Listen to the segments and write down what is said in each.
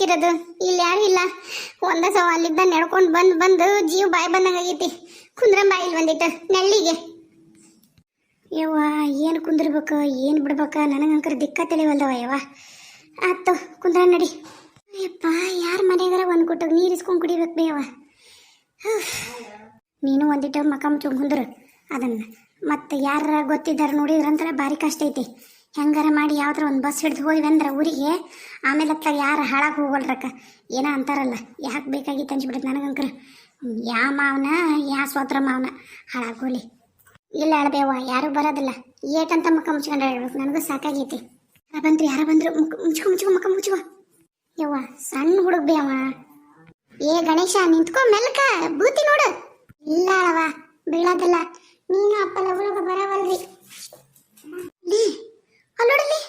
ಸಿಕ್ಕಿರೋದು ಇಲ್ಲಿ ಯಾರು ಇಲ್ಲ. ಒಂದ ಸವ ಅಲ್ಲಿದ್ದ ನಡ್ಕೊಂಡು ಬಂದು ಜೀವ ಬಾಯಿ ಬಂದಂಗಾಗೈತಿ. ಕುಂದ್ರಂಬ ಇಲ್ಲಿ ಒಂದಿಟ್ಟು ನೆಳ್ಳಿಗೆ. ಯವ್ವ ಏನು ಕುಂದಿರ್ಬೇಕು ಏನು ಬಿಡ್ಬೇಕ ನನಗಂಕರ ದಿಕ್ಕ ತಿಳಿವಲ್ದವ ಯವ್ವ. ಆಯ್ತು ಕುಂದ್ರ ನಡಿ. ಯಪ್ಪ ಯಾರ ಮನೆಯಾಗಾರ ಒಂದು ಕೊಟ್ಟು ನೀರು ಇಸ್ಕೊಂಡು ಕುಡಿಬೇಕು ಬೇವ. ನೀನು ಒಂದಿಟ್ಟು ಮಕ್ಕ ಮುಚ್ಕೊಂಡು ಕುಂದ್ರು ಅದನ್ನು ಮತ್ತು ಯಾರ ಗೊತ್ತಿದ್ದಾರೆ ನೋಡಿದ್ರಂದ್ರೆ ಭಾರಿ ಕಷ್ಟ ಐತಿ. ಹೆಂಗಾರ ಮಾಡಿ ಯಾವ್ದಾರ ಒಂದು ಬಸ್ ಹಿಡಿದು ಹೋದ್ವಿ ಅಂದ್ರೆ ಊರಿಗೆ ಆಮೇಲೆ ಹತ್ತಾಗ ಯಾರು ಹಾಳಾಗಿ ಹೋಗಲ್ರಕ್ಕ. ಏನೋ ಅಂತಾರಲ್ಲ ಯಾಕೆ ಬೇಕಾಗಿತ್ತು ಅನ್ಸ್ಬಿಡುತ್ತೆ ನನಗಂಕರ. ಯಾ ಮಾವನ ಯಾ ಸ್ವತ್ರ ಮಾವನ ಹಾಳಾಗೋಲಿ. ಇಲ್ಲ ಅಳಬೇವ ಯಾರು ಬರೋದಿಲ್ಲ. ಏಟಂತ ಮಕ್ಕ ಮುಚ್ಕೊಂಡು ಹೇಳ್ಬೇಕು ನನಗೂ ಸಾಕಾಗೈತಿ. ಯಾರ ಬಂದ್ರು ಮುಚ್ಕೊ ಮಕ್ಕ ಮುಚ್ಚುವ. ಯವ್ವ ಸಣ್ಣ ಹುಡುಗ ಬೇವ. ಏ ಗಣೇಶ ನಿಂತ್ಕೊ ಮೆಲ್ಕ ಬೂತಿ ನೋಡು. ಇಲ್ಲ ಅಳವ ಬೀಳೋದಿಲ್ಲ. ನೀನು ಅಪ್ಪ ಲಗುಲಗ ಬರವಲ್ರಿ. ಅಲ್ಲೋಡಲಿ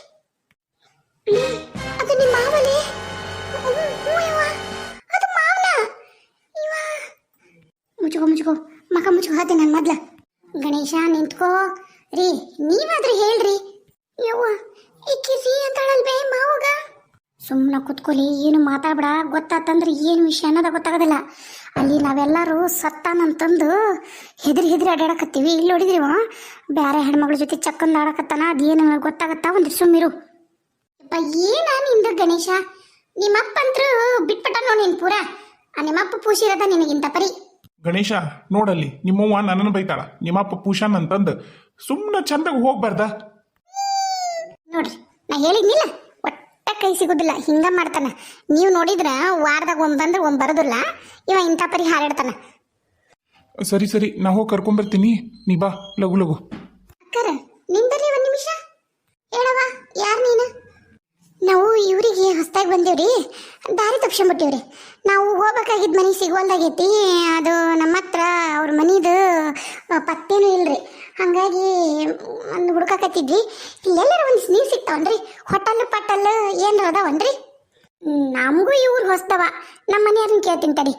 ಅದು ನಿಮ್ಮ ಮಾವಲಿ. ಅದು ಮಾವನ. ಮುಚ್ಕೋ ಮಕ್ಕ ಮುಚ್ಕೋ ಹಾತಿ ನನ್ನ ಮೊದ್ಲ. ಗಣೇಶ ನಿಂತ್ಕೋ ರೀ. ನೀವಾದ್ರೂ ಹೇಳ್ರಿ. ಯವ್ವ ಈಕಿ ರೀ ಅಂತಾಳಲ್ಬೇ ಮಾವಗ. ಸುಮ್ಮನೆ ಕುತ್ಕೊಲಿ ಏನು ಮಾತಾಡ್ಬೇಡ. ಗೊತ್ತಾತಂದ್ರೆ ಏನು ವಿಷಯ ಅನ್ನೋದ ಗೊತ್ತಾಗೋದಿಲ್ಲ. ಅಲ್ಲಿ ನಾವೆಲ್ಲರೂ ಸತ್ತಾನಂತಂದು ಹೆದರಿ ಅಡ್ಡಾಡಕತ್ತೀವಿ. ಇಲ್ಲಿ ನೋಡಿದ್ರಿವ ಬೇರೆ ಹೆಣ್ಮಗಳ ಜೊತೆ ಚಕ್ಕಂದು ಆಡಕತ್ತಾನ. ಅದೇನು ಗೊತ್ತಾಗತ್ತಾ ಒಂದು ಸುಮ್ಮಿರು. ಏನ ನಿಂದು ಗಣೇಶ. ನಿಮ್ಮಪ್ಪ ಅಂತೂ ಬಿಟ್ಬಿಟ್ಟ ನೋಡಿ ನೀನು ಪೂರ. ನಿಮ್ಮಪ್ಪ ಪೂಸಿರದ ನಿನಗಿಂತ ಪರಿ. ಗಣೇಶ ನೋಡಲ್ಲಿ ನಿಮ್ಮವ್ವ ನನ್ನನ್ನು ಬೈತಾಳ ನಿಮ್ಮಪ್ಪ ಪೂಷನ್ ಅಂತಂದು. ಸುಮ್ಮನೆ ಚಂದಾಗ ಹೋಗ್ಬಾರ್ದ ನೋಡ್ರಿ ನಾ ಹೇಳಿದ್ನಿಲ್ಲ ಒಟ್ಟ ಕೈ ಸಿಗುದಿಲ್ಲ ಹಿಂಗ ಮಾಡ್ತಾನ. ನೀವು ನೋಡಿದ್ರ ವಾರದಾಗ ಒಮ್ಮೆ ಬಂದ್ರೆ ಒಮ್ಮೆ ಬರೋದಿಲ್ಲ. ಇವ ಇಂಥ ಪರಿ ಹಾರಾಡ್ತಾನ. ಸರಿ ನಾ ಹೋಗಿ ಕರ್ಕೊಂಬರ್ತೀನಿ. ನೀ ಬಾ ಲಗು. ಅಕ್ಕರ ನಿಂದರಿ ಒಂದು ನಿಮಿಷ. ಹೇಳವ ಯಾರು ನೀನು? ನಾವು ಇವರಿಗೆ ಹೊಸದಾಗಿ ಬಂದೇವ್ರಿ. ದಾರಿ ತಪ್ಸ್ಕೊಂಬಿಟ್ಟಿವ್ರಿ. ನಾವು ಹೋಗ್ಬೇಕಾಗಿದ್ದ ಮನೆ ಸಿಗುವಲ್ದಾಗೈತಿ. ಅದು ನಮ್ಮ ಹತ್ರ ಅವ್ರ ಮನಿದು ಪತ್ತೇನೂ ಇಲ್ರಿ. ಹಾಗಾಗಿ ಒಂದು ಹುಡುಕಾಕತ್ತಿದ್ವಿ. ಇಲ್ಲೆಲ್ಲರ ಒಂದು ನೀರು ಸಿಗ್ತಾವನ್ರಿ? ಹೋಟೆಲ್ ಏನಾರ ಅದಾವನ್ರಿ? ನಮಗೂ ಇವ್ರು ಹೊಸ್ತವ. ನಮ್ಮ ಮನೆಯವ್ರನ್ನ ಕೇಳ್ತೀನಿ ತಡಿ.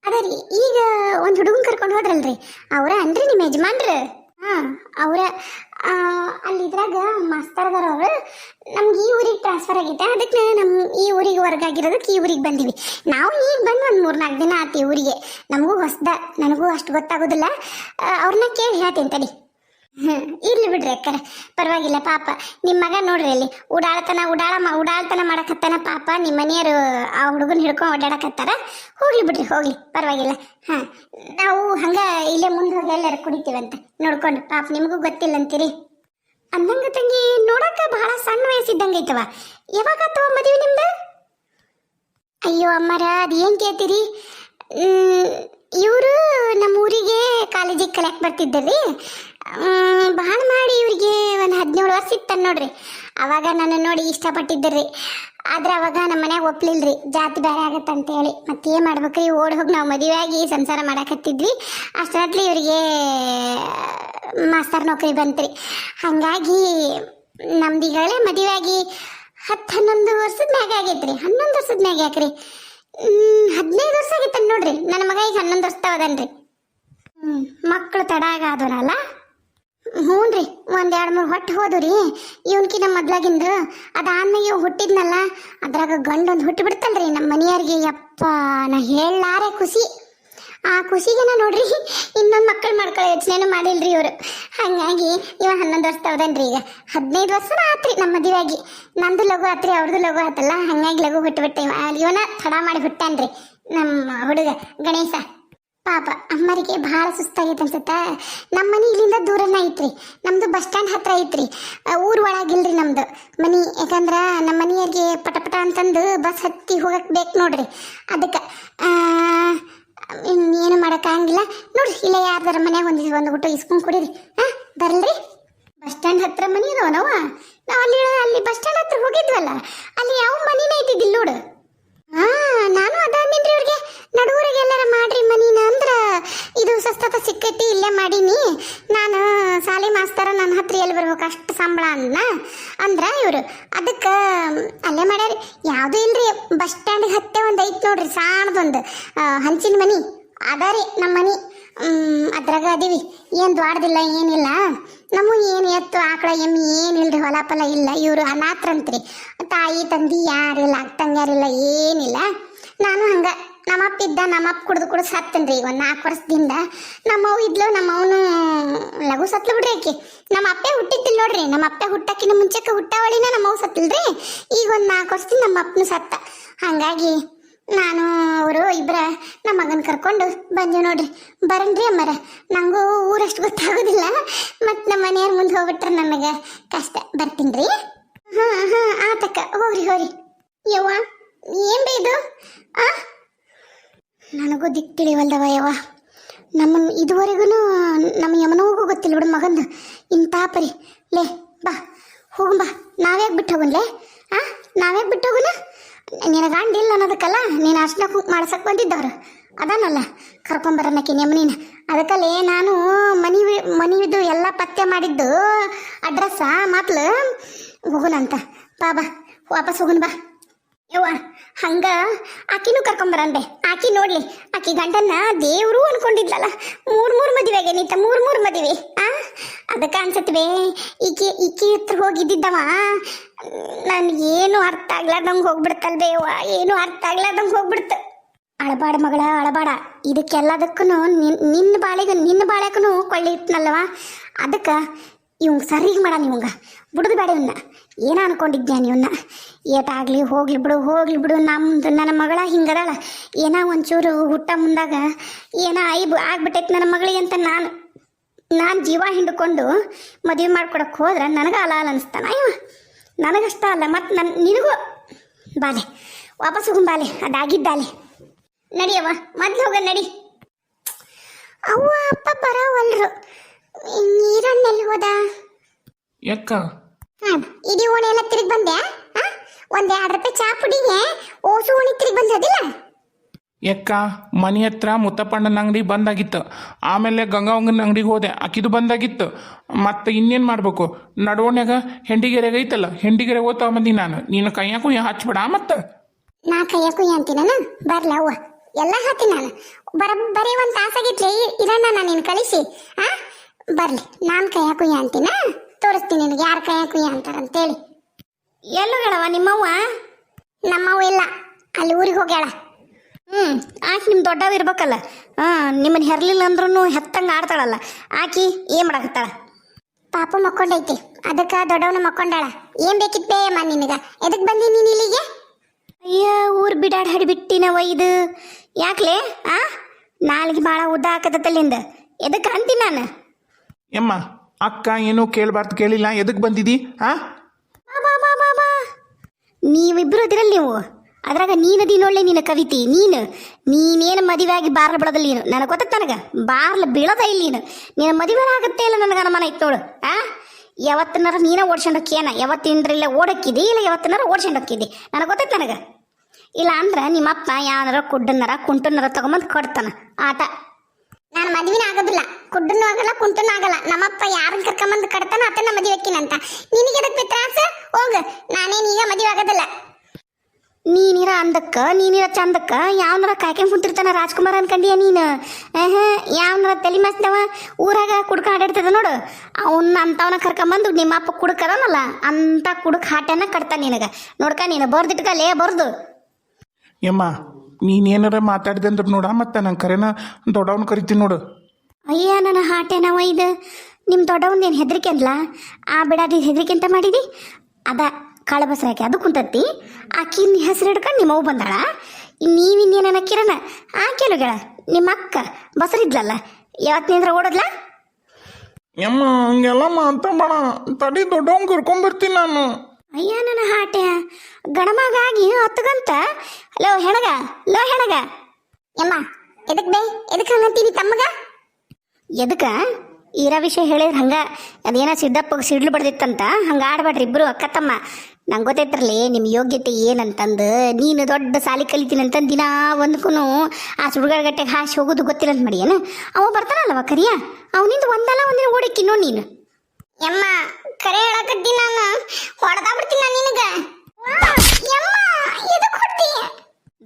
ಅದ ರೀ ಈಗ ಒಂದು ಹುಡುಗನ್ ಕರ್ಕೊಂಡು ಹೋದ್ರಲ್ರಿ ಅವ್ರ ಅನ್ರಿ ನಿಮ್ಮ ಯಜಮಾನ್ರು? ಹಾಂ ಅವರ. ಅಲ್ಲಿದ್ರಾಗ ಮಾಸ್ತರ್ದಾರ ಅವರು. ನಮ್ಗೆ ಈ ಊರಿಗೆ ಟ್ರಾನ್ಸ್ಫರ್ ಆಗೈತೆ. ಅದಕ್ಕೆ ನಮ್ಮ ಈ ಊರಿಗೆ ಹೊರಗಾಗಿರೋದಕ್ಕೆ ಈ ಊರಿಗೆ ಬಂದೀವಿ. ನಾವು ಈಗ ಬಂದು ಒಂದು 3-4 ದಿನ ಆತಿ ಊರಿಗೆ. ನಮಗೂ ಹೊಸ್ದ, ನನಗೂ ಅಷ್ಟು ಗೊತ್ತಾಗೋದಿಲ್ಲ. ಅವ್ರನ್ನ ಕೇಳಿ ಹೇಳ್ತೀನಿ ತಡಿ. ಇರ್ಲಿ ಬಿಡ್ರಿ ಅಕ್ಕರ ಪರವಾಗಿಲ್ಲ. ಪಾಪ ನಿಮ್ಮ ಮಗ ನೋಡ್ರಿ ಅಲ್ಲಿ ಉಡಾಳ್ತನ ಮಾಡಕತ್ತಾನ. ಪಾಪ ನಿಮ್ಮ ಮನೆಯವರು ಆ ಹುಡುಗನ ಹಿಡ್ಕೊಂಡು ಓಡಾಡಕತ್ತಾರ. ಹೋಗ್ಲಿ ಬಿಡ್ರಿ ಹೋಗ್ಲಿ ಪರವಾಗಿಲ್ಲ. ಹಾಂ ನಾವು ಹಂಗ ಇಲ್ಲೇ ಮುಂದೆ ಹೋಗಿ ಎಲ್ಲರೂ ಕುಡಿತೀವಂತ ನೋಡ್ಕೊಂಡು. ಪಾಪ ನಿಮಗೂ ಗೊತ್ತಿಲ್ಲ ಅಂತೀರಿ. ಅಂದಂಗ ತಂಗಿ ನೋಡಕ್ಕ ಬಹಳ ಸಣ್ಣ ವಯಸ್ಸಿದ್ದಂಗೆ ಐತವ. ಯಾವಾಗ ಆತವ ಮದುವೆ ನಿಮ್ದು? ಅಯ್ಯೋ ಅಮ್ಮರ ಅದೇನು ಕೇಳ್ತೀರಿ. ಇವರು ನಮ್ಮ ಊರಿಗೆ ಕಾಲೇಜಿಗೆ ಕಲಿಯಕ್ಕೆ ಬರ್ತಿದ್ದರಿ. ಭಾಳ ಮಾಡಿ ಇವ್ರಿಗೆ ಒಂದು 17 ವರ್ಷ ಇತ್ತು ನೋಡ್ರಿ. ಅವಾಗ ನನ್ನ ನೋಡಿ ಇಷ್ಟಪಟ್ಟಿದ್ದರಿ. ಆದ್ರೆ ಅವಾಗ ನಮ್ಮ ಮನ್ಯಾಗ ಒಪ್ಲಿಲ್ರಿ. ಜಾತಿ ಬೇರೆ ಆಗತ್ತಂತೇಳಿ. ಮತ್ತೇನು ಮಾಡ್ಬೇಕ್ರಿ ಓಡಿ ಹೋಗಿ ನಾವು ಮದುವೆ ಆಗಿ ಸಂಸಾರ ಮಾಡಕತ್ತಿದ್ವಿ. ಅಷ್ಟರಲ್ಲಿ ಇವರಿಗೆ ಮಾಸ್ತರ್ ನೌಕರಿ ಬಂತ್ರಿ. ಹಾಗಾಗಿ ನಮ್ದೀಗಳೇ ಮದುವೆ ಆಗಿ 10-11 ವರ್ಷದ ಮ್ಯಾಗ ಆಗೈತ್ರಿ. 11 ವರ್ಷದ ಮ್ಯಾಗ ಯಾಕ್ರಿ 15 ವರ್ಷ ಆಗಿತ್ತ ನೋಡ್ರಿ. ನನ್ನ ಮಗ ಈಗ 11 ವರ್ಷ ಅದನ್ರಿ. ಮಕ್ಕಳು ತಡ ಆಗೋದಲ್ಲ. ಹ್ಞೂ ರೀ, 1-2-3 ಹೊಟ್ಟು ಹೋದು ರೀ ಇವನ್ಕಿನ ಮೊದ್ಲಾಗಿಂದು. ಅದಾದ್ಮೇಲೆ ಇವ್ ಹುಟ್ಟಿದ್ನಲ್ಲ ಅದ್ರಾಗ ಗಂಡೊಂದು ಹುಟ್ಟು ಬಿಡ್ತಲ್ರಿ ನಮ್ಮ ಮನೆಯವ್ರಿಗೆ. ಯಪ್ಪ ನಾ ಹೇಳಾರೆ ಖುಷಿ. ಆ ಖುಷಿಗೆನ ನೋಡ್ರಿ ಇನ್ನೊಂದು ಮಕ್ಕಳು ಮಾಡ್ಕೊಳ್ಳೋ ಯೋಚನೆನೂ ಮಾಡಿಲ್ರಿ ಇವರು. ಹಾಗಾಗಿ ಇವ 11 ವರ್ಷ ತವದನ್ರಿ. ಈಗ 15 ವರ್ಷನ ಆತ್ರಿ ನಮ್ಮ ಮದುವೆ ಆಗಿ. ನಂದು ಲಘು ಆತ್ರಿ, ಅವ್ರದ್ದು ಲಘು ಆತಲ್ಲ. ಹಾಗಾಗಿ ಲಘು ಹುಟ್ಟುಬಿಟ್ಟೆ. ಇವನ ತಡ ಮಾಡಿ ಹುಟ್ಟಾನ್ರಿ ನಮ್ಮ ಹುಡುಗ ಗಣೇಶ. ಪಾಪ ಅಮ್ಮರಿಗೆ ಭಾಳ ಸುಸ್ತಾಗೈತೆ ಅನ್ಸುತ್ತೆ. ನಮ್ಮ ಮನೆ ಇಲ್ಲಿಂದ ದೂರನ ಐತ್ರಿ. ನಮ್ದು ಬಸ್ ಸ್ಟ್ಯಾಂಡ್ ಹತ್ರ ಐತ್ರಿ. ಊರ್ ಒಳಗಿಲ್ರಿ ನಮ್ದು ಮನಿ. ಯಾಕಂದ್ರೆ ನಮ್ಮ ಮನೆಯವ್ರಿಗೆ ಪಟ ಅಂತಂದು ಬಸ್ ಹತ್ತಿ ಹೋಗಕ್ಕೆ ಬೇಕು ನೋಡ್ರಿ. ಅದಕ್ಕೆ ಏನು ಮಾಡೋಕ್ಕಾಗಿಲ್ಲ ನೋಡ್ರಿ. ಇಲ್ಲ ಯಾರ್ದಾರ ಮನ್ಯಾಗ ಒಂದು ಊಟ ಇಸ್ಕೊಂಡು ಕುಡೀರಿ. ಬರಲ್ರಿ? ಬಸ್ ಸ್ಟ್ಯಾಂಡ್ ಹತ್ರ ಮನಿ ಅದಾವ. ನಾವು ಅಲ್ಲಿ ಬಸ್ ಸ್ಟ್ಯಾಂಡ್ ಹತ್ರ ಹೋಗಿದ್ವಲ್ಲ, ಅಲ್ಲಿ ಯಾವ ಮನಿನೇ ಐತಿದ್ದಿಲ್ಲ ನೋಡು. ನಾನು ಅದಾದ್ನಿನ್ರಿ ಅವ್ರಿಗೆ ನಡುವರೆಗೆ ಎಲ್ಲಾರ ಮಾಡ್ರಿ ಮನಿನ ಅಂದ್ರ ಇದು ಸಸ್ತತ ಸಿಕ್ಕೈತಿ ಇಲ್ಲೇ ಮಾಡೀನಿ ನಾನು. ಸಾಲಿ ಮಾಸ್ತರ ನನ್ನ ಹತ್ರ ಎಲ್ಲಿ ಬರ್ಬೇಕು ಅಷ್ಟು ಸಂಬಳ ಅಂದ್ರ ಇವರು. ಅದಕ್ಕೆ ಅಲ್ಲೇ ಮಾಡ್ಯಾರಿ. ಯಾವುದೂ ಇಲ್ರಿ. ಬಸ್ ಸ್ಟ್ಯಾಂಡ್ ಹತ್ತೆ ಒಂದು ಐತಿ ನೋಡ್ರಿ ಸಾಣದೊಂದು ಹಂಚಿನ ಮನಿ ಅದ ರೀ ನಮ್ಮ ಮನಿ. ಅದ್ರಾಗ ಅದೀವಿ ಏನು ದ್ವಾಡ್ದಿಲ್ಲ ಏನಿಲ್ಲ ನಮ್ಮ ಏನು ಎತ್ತು ಆಕಳ ಎಮ್ಮಿ ಏನಿಲ್ರಿ ಹೊಲ ಫಲ ಇಲ್ಲ ಇವರು ಅನಾಥರಂತ್ರಿ ತಾಯಿ ತಂದಿ ಯಾರಿಲ್ಲ ತಂಗ್ಯಾರಿಲ್ಲ ಏನಿಲ್ಲ ನಾನು ಹಂಗ ನಮ್ಮಪ್ಪ ಇದ್ದ ನಮ್ಮಪ್ಪ ಕುಡ್ದು ಸತ್ತನ್ರಿ ಈಗ ಒಂದು 4 ವರ್ಷದಿಂದ ನಮ್ಮವ್ ಇದ್ಲು ನಮ್ಮವನು ಲಘು ಸತ್ಲು ಬಿಡ್ರಿ ಆಕಿ ನಮ್ಮ ಅಪ್ಪೆ ಹುಟ್ಟಿದ್ದಿಲ್ಲ ನೋಡ್ರಿ ನಮ್ಮ ಅಪ್ಪೆ ಹುಟ್ಟಕ್ಕಿನ ಮುಂಚೆಕ್ಕೆ ಹುಟ್ಟಾವಳಿನ ನಮ್ಮವ್ ಸತ್ತಲ್ರಿ ಈಗ ಒಂದು 4 ವರ್ಷದಿಂದ ನಮ್ಮ ಅಪ್ಪನು ಸತ್ತ ಹಾಗಾಗಿ ನಾನು ಅವರು ಇಬ್ಬರ ನಮ್ಮ ಮಗನ ಕರ್ಕೊಂಡು ಬಂದೀವಿ ನೋಡ್ರಿ ಬರನ್ರಿ ಅಮ್ಮರ ನಂಗೂ ಊರಷ್ಟು ಗೊತ್ತಾಗೋದಿಲ್ಲ ಮತ್ತು ನಮ್ಮ ಮನೆಯವ್ರ ಮುಂದೆ ಹೋಗ್ಬಿಟ್ರೆ ನನಗೆ ಕಷ್ಟ ಬರ್ತೀನಿ ರೀ ಹಾಂ ಆತಕ್ಕ ಹೋಗ್ರಿ ಯವ್ವ ಏನು ಇದು ಆ ನನಗೂ ದಿಕ್ಕು ತಿಳಿವಲ್ದವ ಯವ್ವ ನಮ್ಮನ್ನು ಇದುವರೆಗೂ ನಮ್ಮ ಯಮನವಗೂ ಗೊತ್ತಿಲ್ಲ ಬಿಡು ಮಗಂದು ಇಂಥ ಪರಿ ಲೇ ಬಾ ಹೋಗು ಬಾ ನಾವ್ಯಾಕೆ ಬಿಟ್ಟು ಹೋಗುನ್ಲೇ ನಾವ್ಯಾಕೆ ಬಿಟ್ಟು ಹೋಗುನ ನಿನ್ನ ಗಂಡಿಲ್ಲ ಅನ್ನೋದಕ್ಕಲ್ಲ ನೀನು ಅರ್ಶನ ಕುಂಕುಮ ಮಾಡ್ಸಕ್ಕೆ ಬಂದಿದ್ದವ್ರು ಅದಾನಲ್ಲ ಕರ್ಕೊಂಬರನ್ನಕ್ಕೆ ನೆಮ್ಮನಿನ ಅದಕ್ಕಲ್ಲೇ ನಾನು ಮನಿದು ಎಲ್ಲ ಪತ್ತೆ ಮಾಡಿದ್ದು ಅಡ್ರೆಸ್ಸ ಮೊದ್ಲು ಹೋಗುನಂತ ಬಾ ವಾಪಸ್ ಹೋಗುನ್ ಬಾ ಯವ್ವ ಹಂಗ ಆಕಿನೂ ಕರ್ಕೊಂಬರಂದೆ ಆಕಿ ನೋಡ್ಲಿ ಆಕಿ ಗಂಡನ್ನ ದೇವ್ರು ಅನ್ಕೊಂಡಿದ್ಲಲ್ಲ 3 ಮದುವೆ ಆಗೇನಿತ್ತ 3 ಮದುವೆ ಅದಕ್ಕೆ ಅನ್ಸತ್ವೆ ಈಕಿ ಹತ್ರ ಹೋಗಿದ್ದಿದ್ದವ ನನ್ಗೇನು ಅರ್ಥ ಆಗ್ಲಾರ್ದಂಗೆ ಹೋಗ್ಬಿಡ್ತಲ್ವೇ ಯವ್ವ ಏನು ಅರ್ಥ ಆಗ್ಲಾರ್ದಂಗೆ ಹೋಗ್ಬಿಡ್ತು ಅಳಬಾಡ ಮಗಳ ಅಳಬಾಡ ಇದಕ್ಕೆಲ್ಲದಕ್ಕೂ ನಿನ್ನ ಬಾಳೆಗೂ ಕೊಳ್ಳಿ ಇಟ್ನಲ್ಲವ ಅದಕ್ಕೆ ಇವಂಗ ಸರಿಗೆ ಮಾಡ ನೀವಂಗ ಬಿಡುದು ಬೇಡ ಇವನ್ನ ಏನ ಅನ್ಕೊಂಡಿದ್ಯಾ ನೀವನ್ನ ಏಟಾಗ್ಲಿ ಹೋಗ್ಲಿ ಬಿಡು ನನ್ನ ಮಗಳ ಹಿಂಗದಳ ಏನ ಒಂಚೂರು ಹುಟ್ಟ ಮುಂದಾಗ ಏನ ಐಬ್ ಆಗ್ಬಿಟ್ಟೈತಿ ನನ್ನ ಮಗಳಿಗೆ ಅಂತ ನಾನು ಜೀವ ಹಿಂಡ್ಕೊಂಡು ಮದುವೆ ಮಾಡ್ಕೊಡಕ್ಕೆ ಹೋದ್ರೆ ನನಗೆ ಅಲ್ಲ ಅನಿಸ್ತಾನ ಇವ ನನಗಷ್ಟ ಅಲ್ಲ ಮತ್ತು ನಿನಗೂ ಬಾಲೆ ವಾಪಸ್ ಹೋಗು ಬಾಲೆ ಅದಾಗಿದ್ದಾಲೆ ನಡಿಯವ್ವ ಮೊದ್ಲು ಹೋಗ ನಡಿ ಅವ್ವ ಅಪ್ಪ ಬರೋವಲ್ರು ನೀರನ್ನೆಲ್ಲಿ ಹೋದ ಯಾಕ ಇಡೀ ಓಣಿ ಎಲ್ಲ ತಿರುಗಿ ಬಂದೆ ಒಂದ್ 2 ರೂಪಾಯಿ ಚಾ ಪುಡಿಗೆ ಓಸು ಓಣಿ ತಿರುಗಿ ಬಂದದಿಲ್ಲ ಯಾಕ ಮನೆ ಹತ್ರ ಮುತ್ತಪ್ಪಣ್ಣನ ಅಂಗಡಿ ಬಂದಾಗಿತ್ತು ಆಮೇಲೆ ಗಂಗಾವಂಗನ ಅಂಗಡಿಗೆ ಹೋದೆ ಆಕಿದು ಬಂದಾಗಿತ್ತು ಮತ್ತೆ ಇನ್ನೇನು ಮಾಡ್ಬೇಕು ನಡುವಣ್ಯಾಗ ಹೆಂಡಿಗೆರೆಗೆ ಐತಲ್ಲ ಹೆಂಡಿಗೆರೆ ಓದ್ತಾ ಬಂದಿ ನಾನು ನೀನು ಕೈಯಾಕು ಹಚ್ಬೇಡ ಮತ್ತೆ ನಾ ಕೈಯಾಕು ಅಂತೀನ ಬರ್ಲ ಅವ್ವ ಎಲ್ಲ ಹಾಕಿ ನಾನು ಬರೀ ಒಂದು ತಾಸಾಗಿತ್ಲಿ ಇರೋಣ ನಾನು ನೀನು ಕಳಿಸಿ ಬರ್ಲಿ ನಾನು ಕೈಯಾಕು ಅಂತೀನ ತೋರಿಸ್ತೀನಿ ನಿನಗೆ ಯಾರು ಕೈಯಾಕು ಅಂತಾರಂತೇಳಿ ಎಲ್ಲೂ ಹೇಳವ ನಿಮ್ಮವ್ವ ನಮ್ಮವ್ವ ಇಲ್ಲ ಅಲ್ಲಿ ಊರಿಗೆ ಹೋಗ್ಯಾಳ ಆಕಿ ನಿಮ್ಮ ದೊಡ್ಡವ ಇರ್ಬೇಕಲ್ಲ ನಿಮ್ಮನ್ನ ಹೆರ್ಲಿಲ್ಲ ಅಂದ್ರೂ ಹೆತ್ತಂಗೆ ಆಡ್ತಾಳಲ್ಲ ಆಕಿ ಏನು ಮಾಡಕತ್ತಾಳ ಪಾಪ ಮಕ್ಕೊಂಡೈತಿ ಅದಕ್ಕೆ ದೊಡ್ಡವನ ಮಕ್ಕೊಂಡಾಳ ಏನು ಬೇಕಿತ್ತೇ ಅಮ್ಮ ನಿನಗೆ ಎದಕ್ಕೆ ಬಂದಿ ನೀನು ಇಲ್ಲಿಗೆ ಅಯ್ಯ ಊರು ಬಿಡಾಡ್ ಹಡಿಬಿಟ್ಟಿನವ ಇದು ಯಾಕ್ಲೆ ನಾಲ್ಗೆ ಭಾಳ ಉದ್ದ ಹಾಕತ್ತಲ್ಲಿಂದ ಎದಕ್ಕೆ ಅಂತೀನಿ ನಾನು ಯಮ್ಮ ಅಕ್ಕ ಏನೂ ಕೇಳಬಾರ್ದು ಕೇಳಿಲ್ಲ ಎದಕ್ಕೆ ಬಂದಿದಿ ನೀವಿಬ್ರು ಅದಿರಲ್ಲ ನೀವು ಅದ್ರಾಗ ನೀನದಿ ನೋಡ್ಲೆ ನಿನ್ನ ಕವಿತಿ ನೀನೇನು ಮದುವೆ ಆಗಿ ಬಾರ್ಲ ಬಿಡೋದಲ್ಲ ನೀನು ನನಗೆ ಗೊತ್ತ ನನಗೆ ಬಾರ್ಲ ಬೀಳೋದ ಇಲ್ಲಿ ನೀನು ಮದುವೆ ಆಗುತ್ತೆ ಇಲ್ಲ ನನಗೆ ಅನುಮಾನ ಐತೆ ನೋಡು ಯಾವತ್ತನಾರ ನೀನ ಓಡ್ಸೊಂಡೋಕ್ಕೇನ ಯಾವತ್ತಿಂದ್ರಿಲ್ಲ ಓಡಕ್ಕಿದಿ ಇಲ್ಲ ಯಾವತ್ತನಾರ ಓಡ್ಸೊಂಡೋಕ್ಕಿದಿ ನನಗೆ ಗೊತ್ತೈತೆ ನನಗೆ ಇಲ್ಲ ಅಂದ್ರೆ ನಿಮ್ಮಪ್ಪ ಯಾವನಾರ ಕುಂಟನ್ನಾರ ತಗೊಂಬಂದು ಕೊಡ್ತಾನ ಆತ ನಾನು ಮದುವೆನ ಆಗೋದಿಲ್ಲ ಕುಡ್ಡನೂ ಆಗಲ್ಲ ಕುಂಟನೂ ಆಗಲ್ಲ ನಮ್ಮಪ್ಪ ಯಾರನ್ನ ಕರ್ಕೊಂಬಂದು ಕಡ್ತಾನೋ ಆತನ ಮದುವೆ ಅಕ್ಕಿನಂತ ನಿನಗೆ ಎದಕ್ಕೆ ತ್ರಾಸ ಹೋಗು ನಾನೇನೀಗ ಮದುವೆ ಆಗೋದಿಲ್ಲ ನೀನಿರ ಅಂದಕ್ಕ ನೀನಿರ ಚಂದಕ್ಕ ಯಾವನಾರ ಕಾಯ್ಕೊಂಡು ಕುಂತಿರ್ತಾನ ರಾಜ್ಕುಮಾರ್ ಅನ್ಕಂಡಿಯ ನೀನು ಯಾವನಾರ ತಲೆ ಮಾಸ್ದವ ಊರಾಗ ಕುಡ್ಕ ಆಡಿರ್ತದ ನೋಡು ಅವನ್ನ ಅಂತವನ ಕರ್ಕೊಂಬಂದು ನಿಮ್ಮ ಅಪ್ಪ ಕುಡ್ಕದನಲ್ಲ ಅಂತ ಕುಡುಕ್ ಹಾಟನ ಕಟ್ತಾನ ನಿನಗೆ ನೋಡ್ಕ ನೀನು ಬರ್ದಿಟ್ಕಲೇ ಬರ್ದು ಯಮ್ಮ ನೀನೇನಾರ ಮಾತಾಡಿದೆ ಅಂದ್ರೆ ನೋಡ ಮತ್ತೆ ನಂಗೆ ಕರೆನ ದೊಡ್ಡವನು ಕರಿತೀನಿ ನೋಡು ಅಯ್ಯ ನನ್ನ ಹಾಟೇನವ ಇದು ನಿಮ್ಮ ದೊಡ್ಡವನ್ನೇನು ಹೆದರಿಕೆ ಅನ್ಲ ಬಿಡಾದಿ ಹೆದರಿಕೆ ಅಂತ ಮಾಡಿದಿ ಅದ ಕಾಳಬಸರಾಕಿ ಅದು ಕುಂತತ್ತಿ ಆಕಿನ ಹೆಸರು ಹಿಡ್ಕೊಂಡು ನಿಮ್ಮವು ಬಂದಾಳ ನೀವಿನ್ನೇನ ಕಿರಣ ಕೆಲಗಳ ನಿಮ್ಮ ಅಕ್ಕ ಬಸರಿದ್ಲಲ್ಲ ಯಾವತ್ತಿನಿಂದ್ರ ಓಡೋದ್ಲ ಯಮ್ಮ ಹಂಗೆಲ್ಲ ಮಾತಾಡ ತಡಿ ದೊಡ್ಡವನ್ ಕರ್ಕೊಂಡ್ಬರ್ತೀನಿ ನಾನು ಅಯ್ಯ ನನ್ನ ಹಾಟೆ ಗಣಮಗಾಗಿ 10 ಗಂಟ ಲೋ ಹೆಣಗ ಯಮ್ಮ ಎದಕ್ಕೆ ಹಂಗಂತೀನಿ ತಮ್ಮಗ ಎದಕ್ಕೆ ಇರೋ ವಿಷಯ ಹೇಳಿದ್ರೆ ಹಂಗೆ ಅದೇನೋ ಸಿದ್ದಪ್ಪಗೆ ಸಿಡ್ಲು ಬಡ್ದಿತ್ತಂತ ಹಂಗೆ ಆಡ್ಬೇಡ್ರಿ ಇಬ್ಬರು ಅಕ್ಕ ತಮ್ಮ ನಂಗೆ ಗೊತ್ತೈತ್ರಲಿ ನಿಮ್ಮ ಯೋಗ್ಯತೆ ಏನಂತಂದು ನೀನು ದೊಡ್ಡ ಸಾಲಿ ಕಲಿತೀನಿ ಅಂತಂದು ದಿನ ಒಂದಕ್ಕೂ ಆ ಸುಡುಗಾಡಗಟ್ಟೆಗೆ ಹಾಸಿ ಹೋಗೋದು ಗೊತ್ತಿಲ್ಲ ಅಂತ ಮಾಡಿ ಏನು ಅವ ಬರ್ತಾನಲ್ಲವ ಕರಿಯ ಅವನಿಂದ ಒಂದಲ್ಲ ಒಂದಿನ ಓಡಕ್ಕಿ ನೋಡಿ ನೀನು ಯಮ್ಮ ಕರೆ ಹೇಳಕತ್ತಿ ನಾನು ಹೊಡೆದ ಬಿಡ್ತೀನಿ ನಾನು ನಿನಗೆ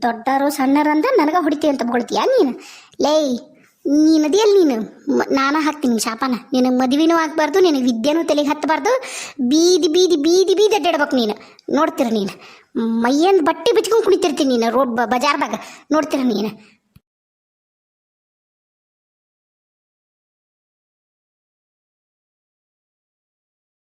ದೊಡ್ಡರು ಸಣ್ಣರು ಅಂದ್ರೆ ನನಗೆ ಹೊಡಿತೀವಿ ಅಂತ ಹೊಡ್ತೀಯ ನೀನು ಲೇ ನೀನದಿಯಲ್ಲಿ ನೀನು ನಾನ ಹಾಕ್ತೀನಿ ಶಾಪನ. ನಿನಗೆ ಮದುವೆನೂ ಆಗಬಾರ್ದು, ನಿನಗೆ ವಿದ್ಯೆನೂ ತಲೆಗೆ ಹತ್ತಬಾರ್ದು. ಬೀದಿ ಬೀದಿ ಬೀದಿ ಬೀದಿ ಅಡ್ಡಾಡ್ಬೇಕು ನೀನು. ನೋಡ್ತೀರ ನೀನು ಮೈಯಂದು ಬಟ್ಟೆ ಬಿಚ್ಕೊಂಡು ಕುಣಿತಿರ್ತೀನಿ ನೀನು ರೋಡ್ ಬಜಾರ್ದಾಗ. ನೋಡ್ತೀರ ನೀನು